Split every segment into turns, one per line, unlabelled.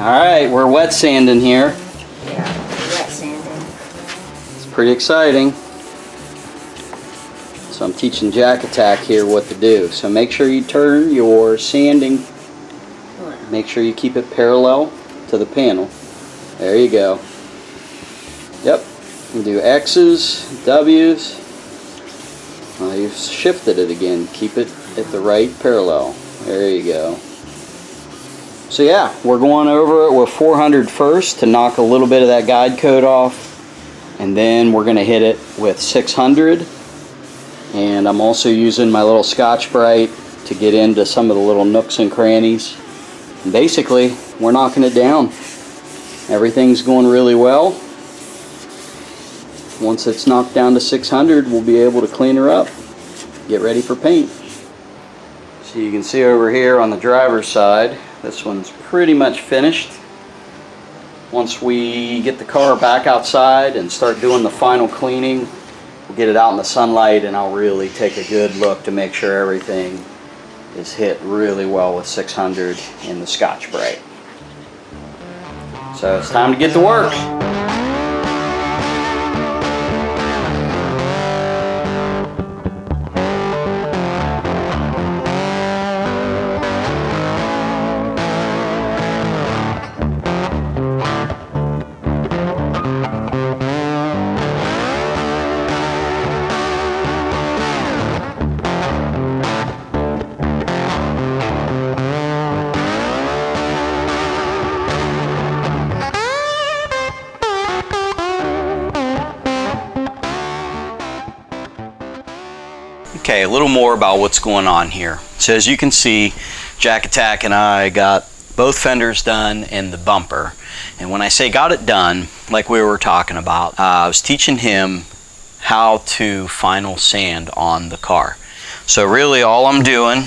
Alright, we're wet sanding here.
Yeah, wet sanding.
It's pretty exciting. So I'm teaching Jack Attack here what to do. So make sure you turn your sanding. Make sure you keep it parallel to the panel. There you go. Yep. You do X's, W's. Well, you've shifted it again. Keep it at the right parallel. There you go. So yeah, we're going over it with 400 first to knock a little bit of that guide coat off. And then we're going to hit it with 600. And I'm also using my little Scotch-Brite to get into some of the little nooks and crannies. And basically, we're knocking it down. Everything's going really well. Once it's knocked down to 600, we'll be able to clean her up, get ready for paint. So you can see over here on the driver's side, this one's pretty much finished. Once we get the car back outside and start doing the final cleaning, we'll get it out in the sunlight and I'll really take a good look to make sure everything is hit really well with 600 in the Scotch-Brite. So it's time to get to work. Okay, a little more about what's going on here. So as you can see, Jack Attack and I got both fenders done and the bumper. And when I say got it done, like we were talking about, I was teaching him how to final sand on the car. So really all I'm doing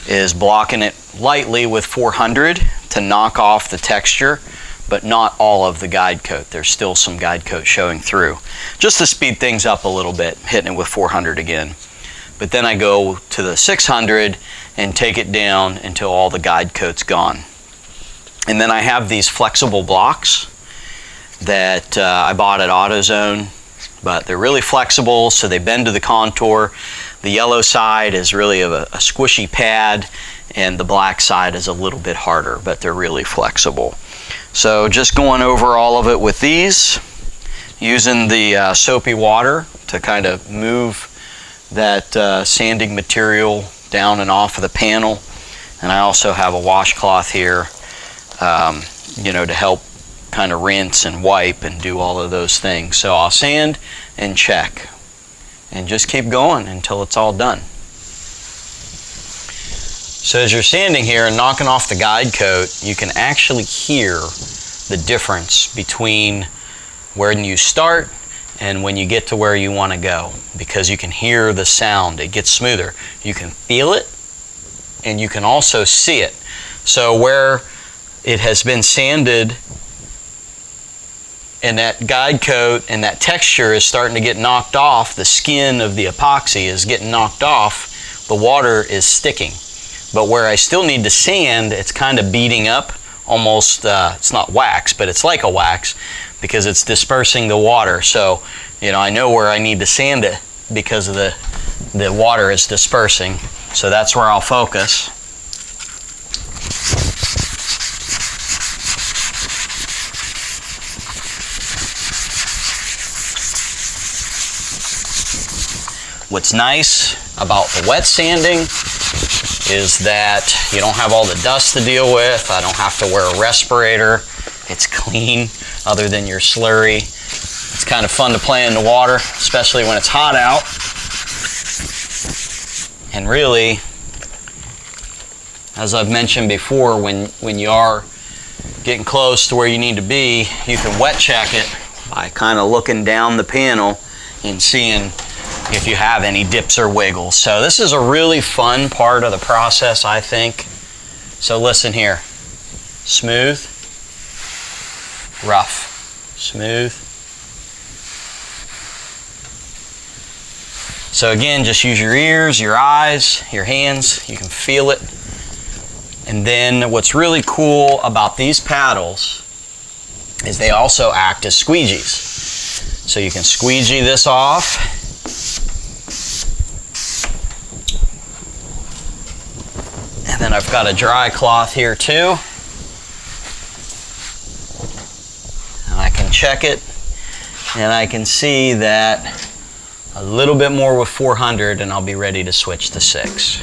is blocking it lightly with 400 to knock off the texture, but not all of the guide coat. There's still some guide coat showing through. Just to speed things up a little bit, hitting it with 400 again. But then I go to the 600 and take it down until all the guide coat's gone. And then I have these flexible blocks that I bought at AutoZone, but they're really flexible, so they bend to the contour. The yellow side is really a squishy pad, and the black side is a little bit harder, but they're really flexible. So just going over all of it with these, using the soapy water to kind of move that sanding material down and off of the panel. And I also have a washcloth here, you know, to help kind of rinse and wipe and do all of those things. So I'll sand and check and just keep going until it's all done. So as you're sanding here and knocking off the guide coat, you can actually hear the difference between when you start and when you get to where you want to go, because you can hear the sound. It gets smoother. You can feel it and you can also see it. So where it has been sanded and that guide coat and that texture is starting to get knocked off, the skin of the epoxy is getting knocked off, the water is sticking. But where I still need to sand, it's kind of beating up, almost, it's not wax, but it's like a wax, because it's dispersing the water. So, you know, I know where I need to sand it because of the water is dispersing. So that's where I'll focus. What's nice about the wet sanding is that you don't have all the dust to deal with. I don't have to wear a respirator. It's clean other than your slurry. It's kind of fun to play in the water, especially when it's hot out. And really, as I've mentioned before, when you are getting close to where you need to be, you can wet check it by kind of looking down the panel and seeing if you have any dips or wiggles. So this is a really fun part of the process, I think. So listen here. Smooth, rough, smooth. So again, just use your ears, your eyes, your hands. You can feel it. And then what's really cool about these paddles is they also act as squeegees. So you can squeegee this off. And then I've got a dry cloth here too. And I can check it, and I can see that a little bit more with 400 and I'll be ready to switch to 6.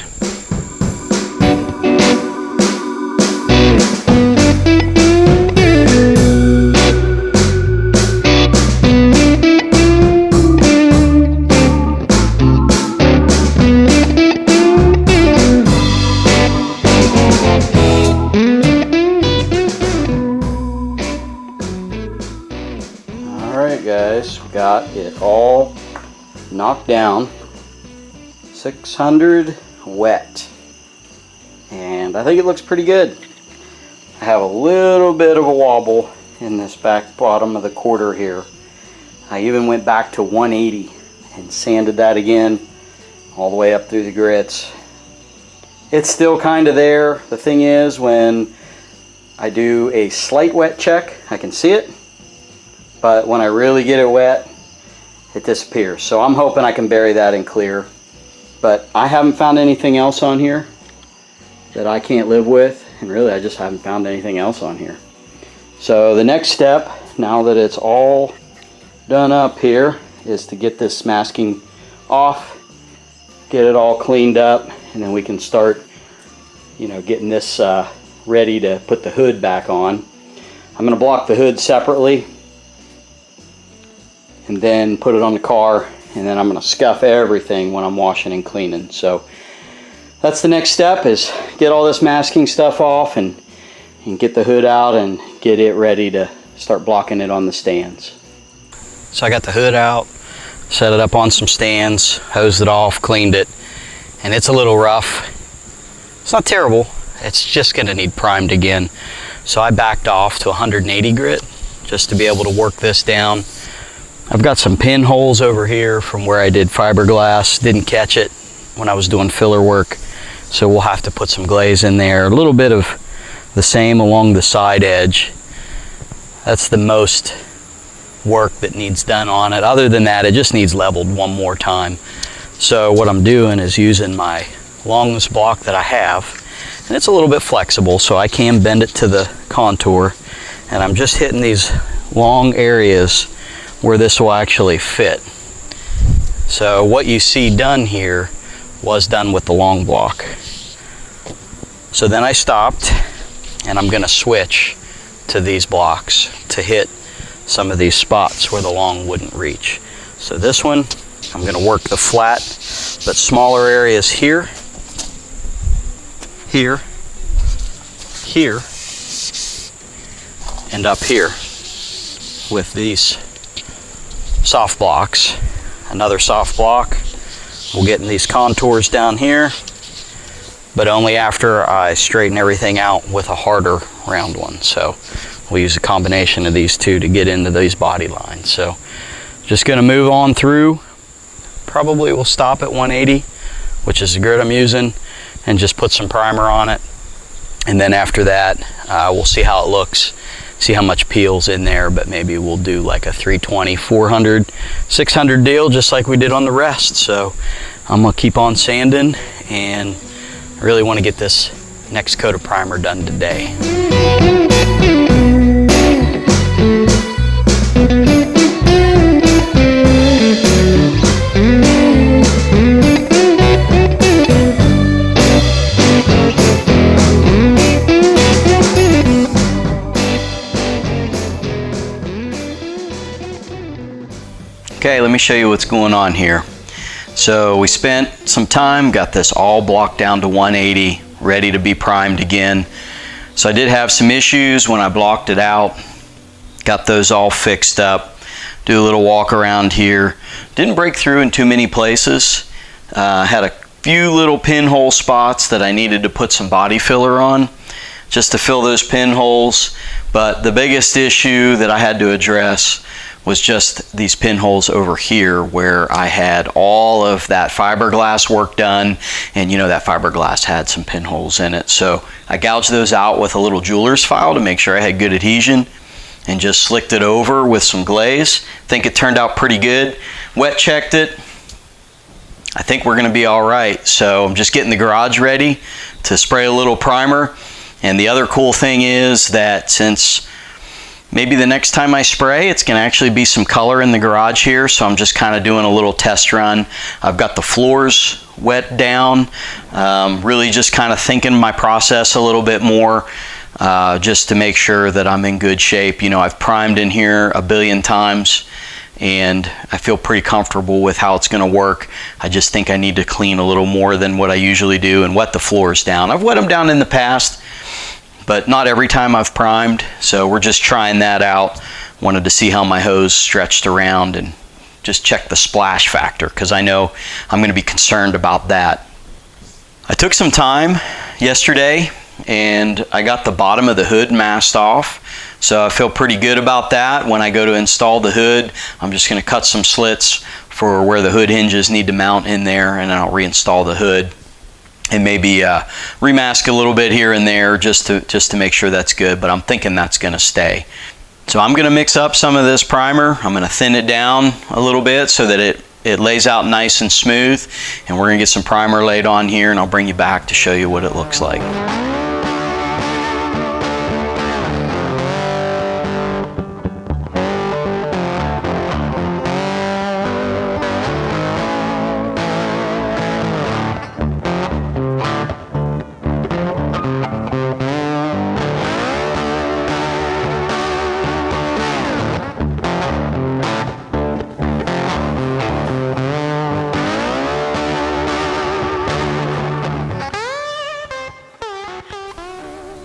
Alright guys, we got it all knocked down. 600 wet. And I think it looks pretty good. I have a little bit of a wobble in this back bottom of the quarter here. I even went back to 180 and sanded that again all the way up through the grits. It's still kind of there. The thing is, when I do a slight wet check, I can see it. But when I really get it wet, it disappears. So I'm hoping I can bury that in clear. But I haven't found anything else on here that I can't live with. And really, I just haven't found anything else on here. So the next step, now that it's all done up here, is to get this masking off, get it all cleaned up, and then we can start, getting this ready to put the hood back on. I'm going to block the hood separately, and then put it on the car, and then I'm going to scuff everything when I'm washing and cleaning. So that's the next step, is get all this masking stuff off and get the hood out and get it ready to start blocking it on the stands. So I got the hood out, set it up on some stands, hosed it off, cleaned it, and it's a little rough. It's not terrible, it's just going to need primed again. So I backed off to 180 grit just to be able to work this down. I've got some pinholes over here from where I did fiberglass. Didn't catch it when I was doing filler work, so we'll have to put some glaze in there. A little bit of the same along the side edge. That's the most work that needs done on it. Other than that, it just needs leveled one more time. So what I'm doing is using my longest block that I have, and it's a little bit flexible, so I can bend it to the contour, and I'm just hitting these long areas where this will actually fit. So what you see done here was done with the long block. So then I stopped, and I'm going to switch to these blocks to hit some of these spots where the long wouldn't reach. So this one, I'm going to work the flat but smaller areas here, here, here, and up here with these soft blocks. Another soft block. We'll get in these contours down here, but only after I straighten everything out with a harder round one. So we'll use a combination of these two to get into these body lines. So just going to move on through. Probably we'll stop at 180, which is the grit I'm using, and just put some primer on it. And then after that, we'll see how it looks, see how much peel's in there, but maybe we'll do like a 320, 400, 600 deal, just like we did on the rest. So I'm gonna keep on sanding, and I really want to get this next coat of primer done today. Okay, let me show you what's going on here. So we spent some time, got this all blocked down to 180, ready to be primed again. So I did have some issues when I blocked it out. Got those all fixed up. Do a little walk around here. Didn't break through in too many places. Had a few little pinhole spots that I needed to put some body filler on, just to fill those pinholes. But the biggest issue that I had to address was just these pinholes over here where I had all of that fiberglass work done, and you know that fiberglass had some pinholes in it. So I gouged those out with a little jeweler's file to make sure I had good adhesion, and just slicked it over with some glaze. I think it turned out pretty good. Wet checked it. I think we're gonna be all right. So I'm just getting the garage ready to spray a little primer. And the other cool thing is that since maybe the next time I spray, it's gonna actually be some color in the garage here, so I'm just kind of doing a little test run. I've got the floors wet down, really just kind of thinking my process a little bit more, just to make sure that I'm in good shape. You know, I've primed in here a billion times, and I feel pretty comfortable with how it's gonna work. I just think I need to clean a little more than what I usually do and wet the floors down. I've wet them down in the past, but not every time I've primed, so we're just trying that out. Wanted to see how my hose stretched around and just check the splash factor, because I know I'm gonna be concerned about that. I took some time yesterday and I got the bottom of the hood masked off, so I feel pretty good about that. When I go to install the hood, I'm just gonna cut some slits for where the hood hinges need to mount in there, and then I'll reinstall the hood and maybe remask a little bit here and there just to make sure that's good, but I'm thinking that's gonna stay. So I'm gonna mix up some of this primer. I'm gonna thin it down a little bit so that it lays out nice and smooth, and we're gonna get some primer laid on here, and I'll bring you back to show you what it looks like.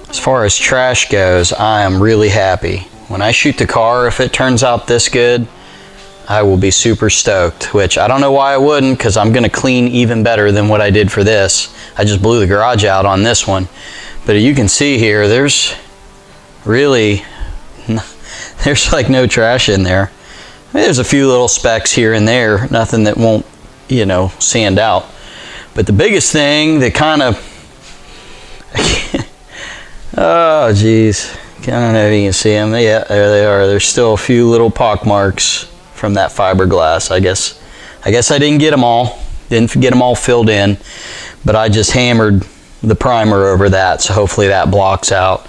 As far as trash goes, I am really happy. When I shoot the car, if it turns out this good, I will be super stoked, which I don't know why I wouldn't, because I'm gonna clean even better than what I did for this. I just blew the garage out on this one. But you can see here, there's really, there's like no trash in there. There's a few little specks here and there, nothing that won't, you know, sand out. But the biggest thing that kind of, oh geez, I don't know if you can see them. Yeah, there they are. There's still a few little pock marks from that fiberglass. I guess I didn't get them all. Didn't get them all filled in, but I just hammered the primer over that, so hopefully that blocks out.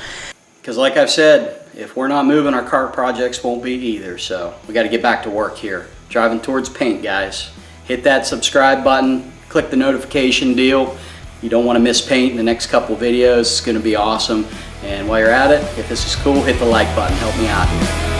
Because like I've said, if we're not moving, our cart projects won't be either. So we got to get back to work here. Driving towards paint, guys. Hit that subscribe button. Click the notification deal. You don't want to miss paint in the next couple videos. It's going to be awesome. And while you're at it, if this is cool, hit the like button. Help me out here.